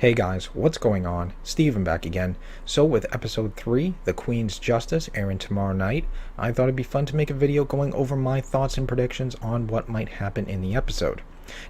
Hey guys, what's going on? Steven back again. So with episode 3, The Queen's Justice, airing tomorrow night, I thought it'd be fun to make a video going over my thoughts and predictions on what might happen in the episode.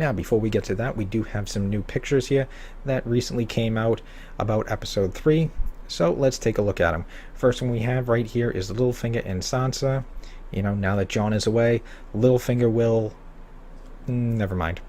Now, before we get to that, we do have some new pictures here that recently came out about episode 3, so let's take a look at them. First one we have right here is Littlefinger and Sansa. Now that Jon is away, Littlefinger will... never mind.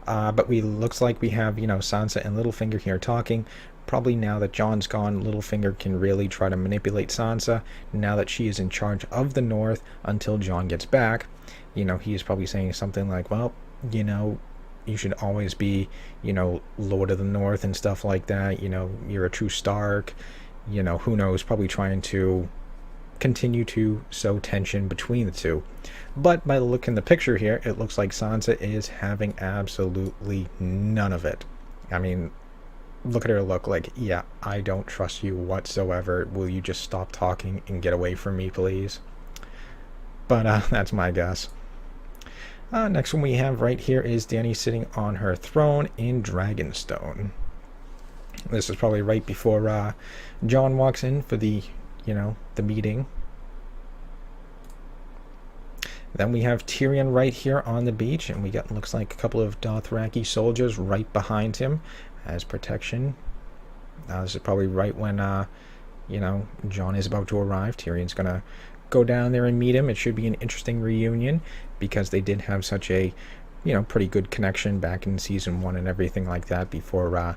But looks like we have, Sansa and Littlefinger here talking. Probably now that Jon's gone, Littlefinger can really try to manipulate Sansa now that she is in charge of the North until Jon gets back. He is probably saying something like, well, you should always be, Lord of the North and stuff like that. You're a true Stark. Who knows, probably trying to continue to sow tension between the two. But by the look in the picture here, it looks like Sansa is having absolutely none of it. I mean, look at her look like, yeah, I don't trust you whatsoever. Will you just stop talking and get away from me, please? But that's my guess. Next one we have right here is Dany sitting on her throne in Dragonstone. This is probably right before Jon walks in for the meeting. Then we have Tyrion right here on the beach, and we got, looks like, a couple of Dothraki soldiers right behind him as protection. This is probably right when Jon is about to arrive. Tyrion's gonna go down there and meet him. It should be an interesting reunion because they did have such a pretty good connection back in season 1 and everything like that before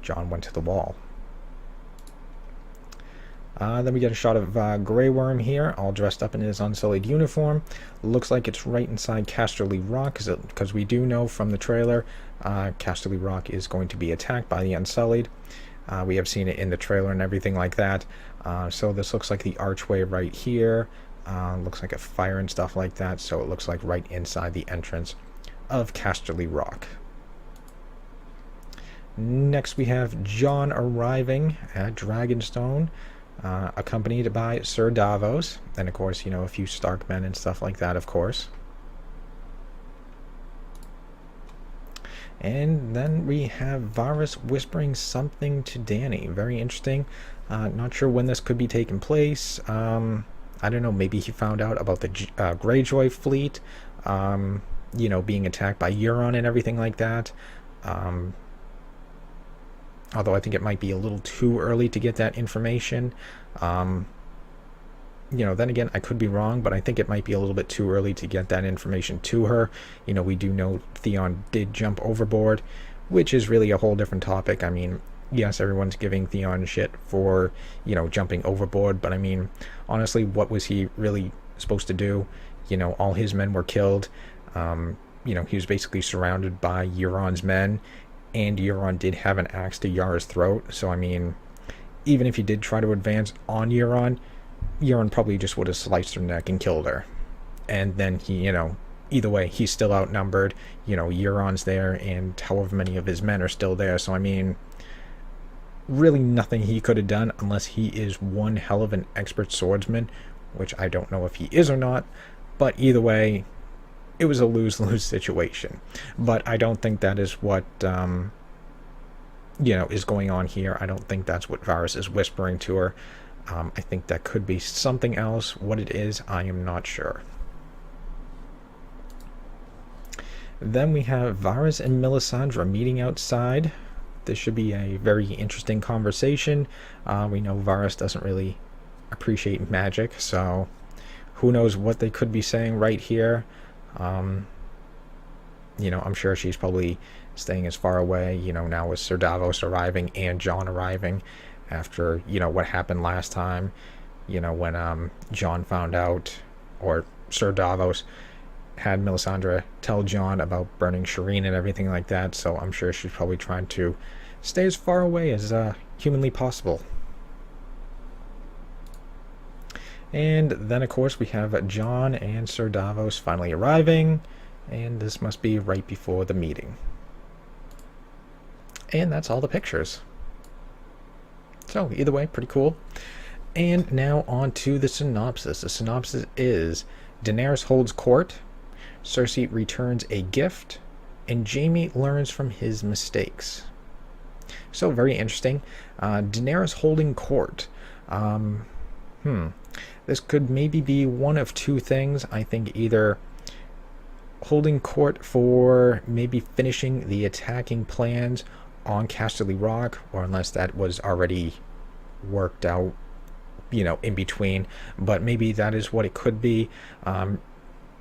Jon went to the Wall. Then we get a shot of Grey Worm here, all dressed up in his Unsullied uniform. Looks like it's right inside Casterly Rock, because we do know from the trailer Casterly Rock is going to be attacked by the Unsullied. We have seen it in the trailer and everything like that. So this looks like the archway right here. Looks like a fire and stuff like that, so it looks like right inside the entrance of Casterly Rock. Next we have Jon arriving at Dragonstone. Accompanied by Sir Davos, and of course, a few Stark men and stuff like that, of course. And then we have Varys whispering something to Dany. Very interesting. Not sure when this could be taking place. I don't know, maybe he found out about the Greyjoy fleet, being attacked by Euron and everything like that. Although I think it might be a little too early to get that information. Then again, I could be wrong, but I think it might be a little bit too early to get that information to her. We do know Theon did jump overboard, which is really a whole different topic. I mean, yes, everyone's giving Theon shit for, jumping overboard, but I mean, honestly, what was he really supposed to do? All his men were killed. He was basically surrounded by Euron's men, and Euron did have an axe to Yara's throat, so I mean, even if he did try to advance on Euron probably just would have sliced her neck and killed her. And then he, either way, he's still outnumbered. Euron's there, and however many of his men are still there, so I mean, really nothing he could have done unless he is one hell of an expert swordsman, which I don't know if he is or not, but either way, it was a lose-lose situation. But I don't think that is what is going on here. I don't think that's what Varys is whispering to her. I think that could be something else. What it is, I am not sure. Then we have Varys and Melisandre meeting outside. This should be a very interesting conversation. We know Varys doesn't really appreciate magic, so who knows what they could be saying right here. I'm sure she's probably staying as far away, now with Sir Davos arriving and Jon arriving after, what happened last time, when Jon found out, or Sir Davos had Melisandre tell Jon about burning Shireen and everything like that, so I'm sure she's probably trying to stay as far away as humanly possible. And then, of course, we have Jon and Sir Davos finally arriving, and this must be right before the meeting. And that's all the pictures. So, either way, pretty cool. And now on to the synopsis. The synopsis is: Daenerys holds court, Cersei returns a gift, and Jaime learns from his mistakes. So very interesting. Daenerys holding court. Um, this could maybe be one of two things. I think either holding court for maybe finishing the attacking plans on Casterly Rock, or unless that was already worked out, in between. But maybe that is what it could be.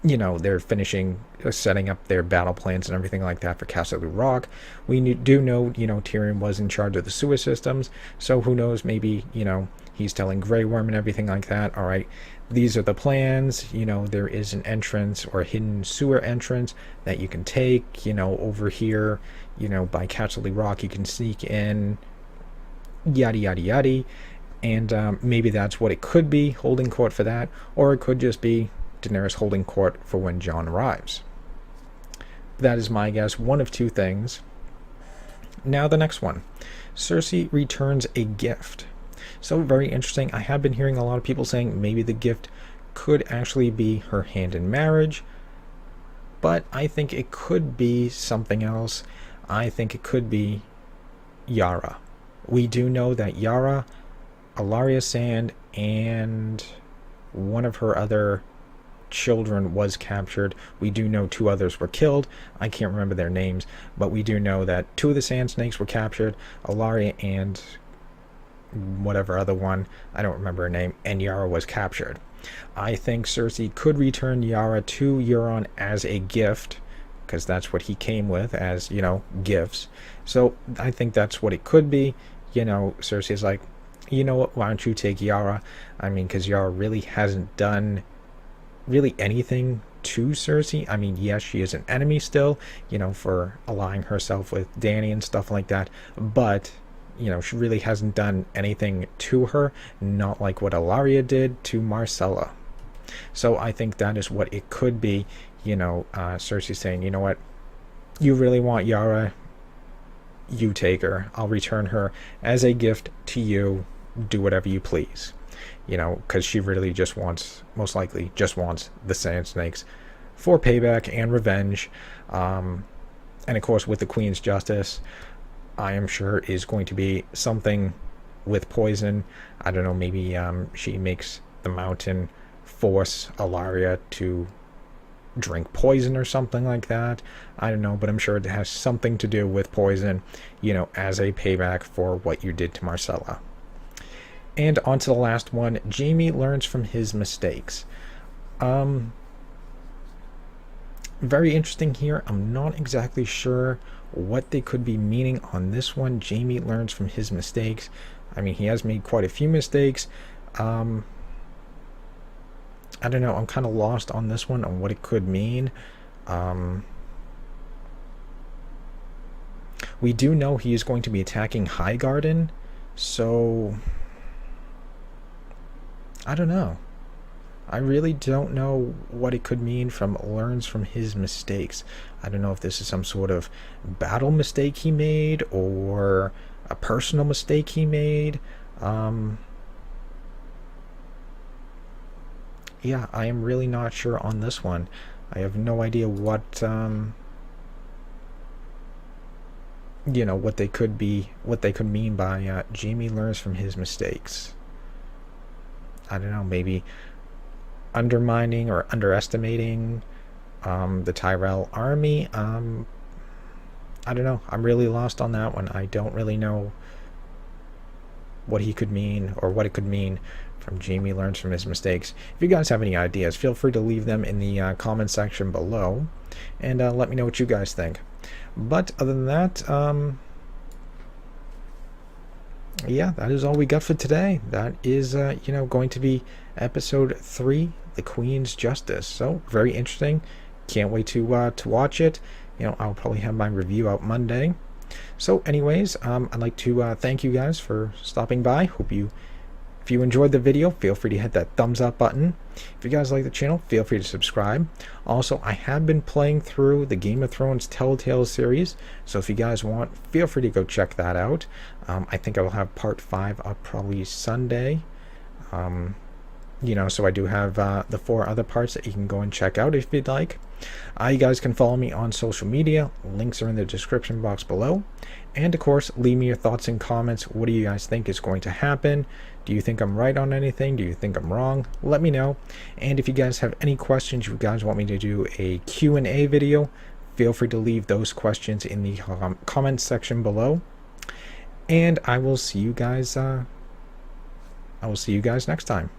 They're finishing setting up their battle plans and everything like that for Casterly Rock. We do know, Tyrion was in charge of the sewer systems, so who knows, maybe, he's telling Grey Worm and everything like that, all right, these are the plans, there is an entrance or a hidden sewer entrance that you can take, over here, by Casterly Rock, you can sneak in, yada, yada, yada, and maybe that's what it could be, holding court for that, or it could just be Daenerys holding court for when Jon arrives. That is my guess. One of two things. Now the next one. Cersei returns a gift. So very interesting. I have been hearing a lot of people saying maybe the gift could actually be her hand in marriage, but I think it could be something else. I think it could be Yara. We do know that Yara, Ellaria Sand, and one of her other children was captured. We do know two others were killed. I can't remember their names, but we do know that two of the Sand Snakes were captured, Ellaria and whatever other one, I don't remember her name, and Yara was captured. I think Cersei could return Yara to Euron as a gift, because that's what he came with, as, gifts. So I think that's what it could be. Cersei's like, you know what, why don't you take Yara? I mean, because Yara really hasn't done really anything to Cersei. I mean, yes, she is an enemy still, for allying herself with Dany and stuff like that, but she really hasn't done anything to her, not like what Ellaria did to Myrcella. So I think that is what it could be. Cersei saying, you know what, you really want Yara, you take her, I'll return her as a gift to you, do whatever you please. Because she really just wants, most likely, just wants the Sand Snakes for payback and revenge. And of course, with the Queen's Justice, I am sure is going to be something with poison. I don't know, maybe she makes the Mountain force Ellaria to drink poison or something like that. I don't know, but I'm sure it has something to do with poison, as a payback for what you did to Myrcella. And on to the last one. Jaime learns from his mistakes. Very interesting here. I'm not exactly sure what they could be meaning on this one. Jaime learns from his mistakes. I mean, he has made quite a few mistakes. I don't know. I'm kind of lost on this one, on what it could mean. We do know he is going to be attacking Highgarden, so I don't know. I really don't know what it could mean from learns from his mistakes. I don't know if this is some sort of battle mistake he made or a personal mistake he made. Yeah, I am really not sure on this one. I have no idea what what they could mean by Jaime learns from his mistakes. I don't know, maybe undermining or underestimating the Tyrell army. I don't know. I'm really lost on that one. I don't really know what he could mean or what it could mean from Jaime learns from his mistakes. If you guys have any ideas, feel free to leave them in the comment section below and let me know what you guys think. But other than that, yeah, that is all we got for today. That is, going to be episode 3, The Queen's Justice. So, very interesting. Can't wait to watch it. I'll probably have my review out Monday. So, anyways, I'd like to thank you guys for stopping by. If you enjoyed the video, feel free to hit that thumbs up button. If you guys like the channel, feel free to subscribe. Also, I have been playing through the Game of Thrones Telltale series, so if you guys want, feel free to go check that out. I think I will have part 5 up probably Sunday. So I do have the 4 other parts that you can go and check out if you'd like. You guys can follow me on social media. Links are in the description box below. And of course, leave me your thoughts and comments. What do you guys think is going to happen? Do you think I'm right on anything? Do you think I'm wrong? Let me know. And if you guys have any questions, you guys want me to do a Q&A video, feel free to leave those questions in the comments section below. And I will see you guys next time.